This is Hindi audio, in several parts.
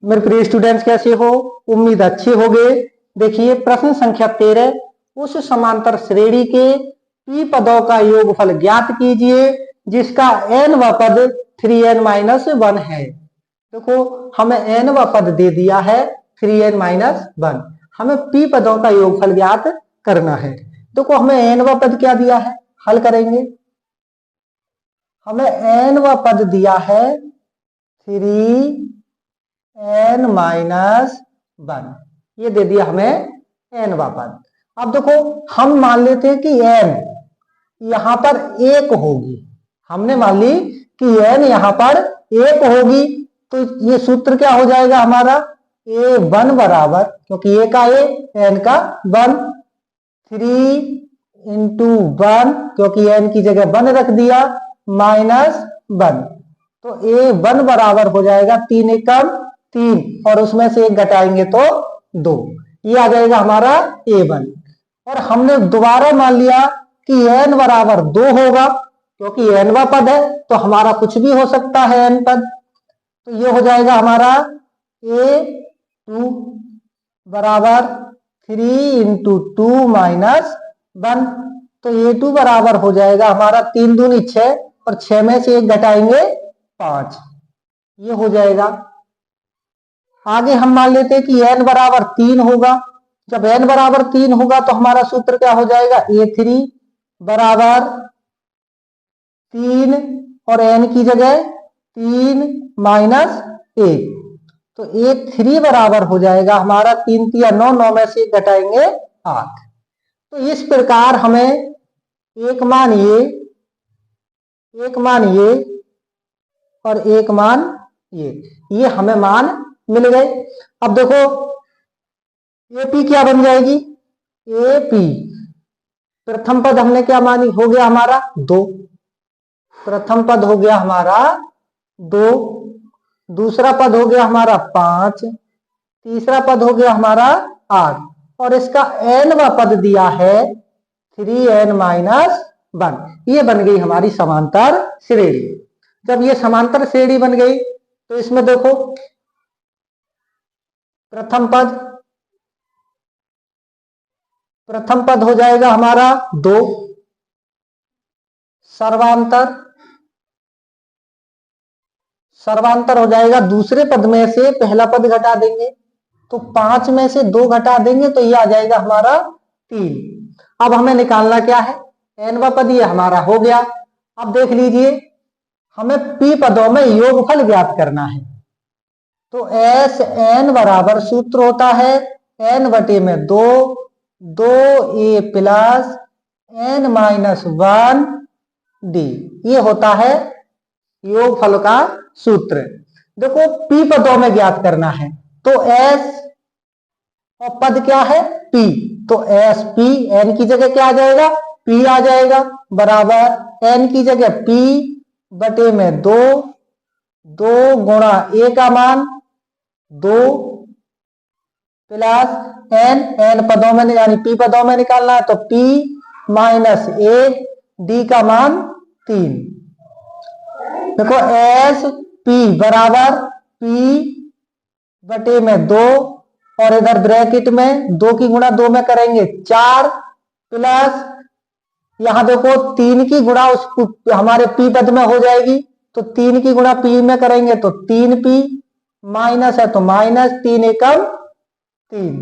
मेरे प्रिय स्टूडेंट्स कैसे हो? उम्मीद अच्छे होंगे। देखिए प्रश्न संख्या 13, उस समांतर श्रेणी के p पदों का योगफल ज्ञात कीजिए जिसका n वा पद 3n-1 है। देखो हमें n वा पद दे दिया है 3n-1, हमें p पदों का योगफल ज्ञात करना है। देखो हमें n वा पद क्या दिया है, हल करेंगे। हमें n वा पद दिया है 3n-1, ये दे दिया हमें n वा पद। अब देखो हम मान लेते हैं कि n यहां पर 1 होगी, हमने मान ली कि n यहां पर 1 होगी, तो ये सूत्र क्या हो जाएगा हमारा, a1 बराबर, क्योंकि a का a n का 1, 3 × 1, क्योंकि n की जगह 1 रख दिया, -1, तो a1 बराबर हो जाएगा 3 एकम 3, और उसमें से 1 घटाएंगे तो 2, ये आ जाएगा हमारा a1। और हमने दोबारा मान लिया कि n बराबर 2 होगा, क्योंकि nवा पद है तो हमारा कुछ भी हो सकता है n पद, तो ये हो जाएगा हमारा a2 बराबर 3 × 2 - 1, तो a2 बराबर हो जाएगा हमारा 3 दूनी 6, और 6 में से 1 घटाएंगे 5, ये हो जाएगा। आगे हम मान लेते हैं कि n बराबर 3 होगा। जब n बराबर 3 होगा तो हमारा सूत्र क्या हो जाएगा, a3 बराबर 3, और n की जगह 3 - 1, तो a3 बराबर हो जाएगा हमारा 3 × 3 = 9, 9 में से 1 घटाएंगे 8। तो इस प्रकार हमें एक मान ये, एक मान ये, और एक मान ये हमें मान मिल गए। अब देखो AP क्या बन जाएगी, AP प्रथम पद हमने क्या मानी, हो गया हमारा 2, प्रथम पद हो गया हमारा 2, दूसरा पद हो गया हमारा 5, तीसरा पद हो गया हमारा 8, और इसका n वा पद दिया है 3n-1, ये बन गई हमारी समांतर श्रेणी। जब ये समांतर श्रेणी बन गई तो इसमें देखो प्रथम पद हो जाएगा हमारा 2, सर्वांतर हो जाएगा, दूसरे पद में से पहला पद घटा देंगे तो 5 में से 2 घटा देंगे तो ये आ जाएगा हमारा 3। अब हमें निकालना क्या है, n वा पद, ये हमारा हो गया। अब देख लीजिए हमें p पदों में योगफल ज्ञात करना है, तो Sn बराबर सूत्र होता है n/2, 2a + n-1d, ये होता है योगफल का सूत्र। देखो p पदों में ज्ञात करना है तो s और पद क्या है p, तो sp, n की जगह क्या आ जाएगा, p आ जाएगा, बराबर n की जगह p/2, 2 × a का मान 2 प्लस n पदों में यानी p पदों में निकालना है तो p - 1, d का मान 3। देखो sp बराबर p/2, और इधर ब्रैकेट में 2 की गुणा 2 में करेंगे 4, प्लस यहां देखो 3 की गुणा उस हमारे p पद में हो जाएगी, तो 3 की गुणा p में करेंगे तो 3p, माइनस है तो -3 एकम 3,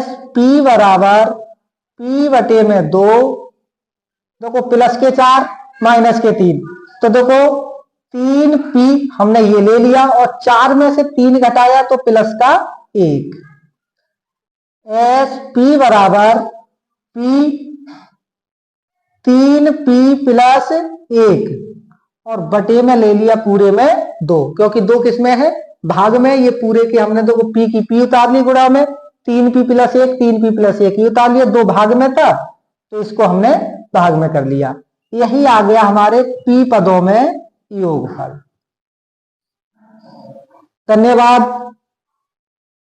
sp बराबर p/2, देखो प्लस के 4 माइनस के 3, तो देखो 3p हमने ये ले लिया, और 4 में से 3 घटाया तो प्लस का 1, sp बराबर p 3p + 1, और बटे में ले लिया पूरे में 2, क्योंकि 2 किसमें है, भाग में, ये पूरे के हमने देखो p की p उतार ली गुणा में, 3p + 1, 3p + 1 ये उतार लिया, 2 भाग में था तो इसको हमने भाग में कर लिया। यही आ गया हमारे p पदों में योगफल। धन्यवाद।